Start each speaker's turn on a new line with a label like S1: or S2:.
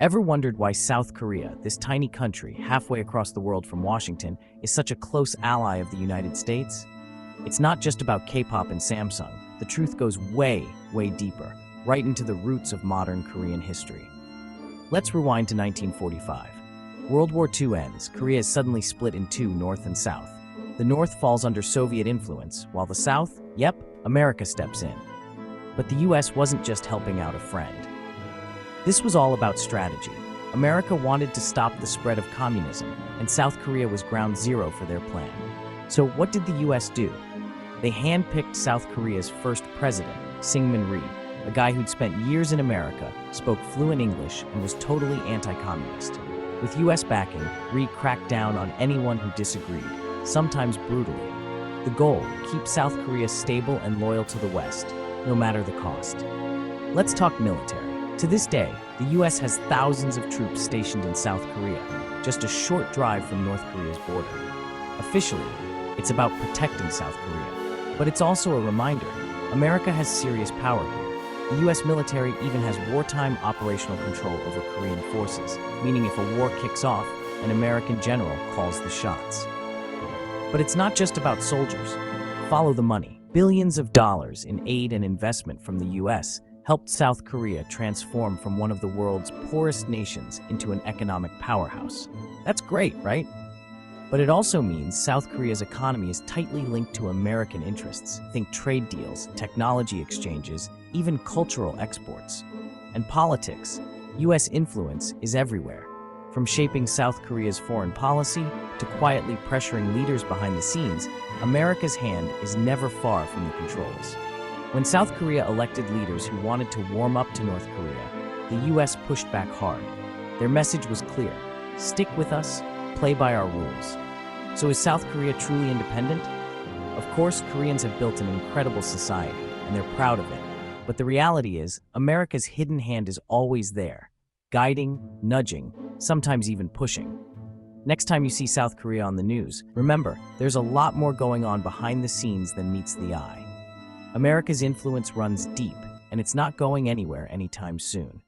S1: Ever wondered why South Korea, this tiny country halfway across the world from Washington, is such a close ally of the United States? It's not just about K-pop and Samsung. The truth goes way, way deeper, right into the roots of modern Korean history. Let's rewind to 1945. World War II ends. Korea is suddenly split in two, North and South. The North falls under Soviet influence, while the South, America steps in. But the US wasn't just helping out a friend. This was all about strategy. America wanted to stop the spread of communism, and South Korea was ground zero for their plan. So what did the US do? They handpicked South Korea's first president, Syngman Rhee, a guy who'd spent years in America, spoke fluent English, and was totally anti-communist. With US backing, Rhee cracked down on anyone who disagreed, sometimes brutally. The goal: keep South Korea stable and loyal to the West, no matter the cost. Let's talk military. To this day, the US has thousands of troops stationed in South Korea, just a short drive from North Korea's border. Officially, it's about protecting South Korea. But it's also a reminder, America has serious power here. The US military even has wartime operational control over Korean forces, meaning if a war kicks off, an American general calls the shots. But it's not just about soldiers. Follow the money. Billions of dollars in aid and investment from the US helped South Korea transform from one of the world's poorest nations into an economic powerhouse. That's great, right? But it also means South Korea's economy is tightly linked to American interests. Think trade deals, technology exchanges, even cultural exports. And politics. US influence is everywhere. From shaping South Korea's foreign policy to quietly pressuring leaders behind the scenes, America's hand is never far from the controls. When South Korea elected leaders who wanted to warm up to North Korea, the US pushed back hard. Their message was clear: stick with us, play by our rules. So is South Korea truly independent? Of course, Koreans have built an incredible society, and they're proud of it. But the reality is, America's hidden hand is always there, guiding, nudging, sometimes even pushing. Next time you see South Korea on the news, remember, there's a lot more going on behind the scenes than meets the eye. America's influence runs deep, and it's not going anywhere anytime soon.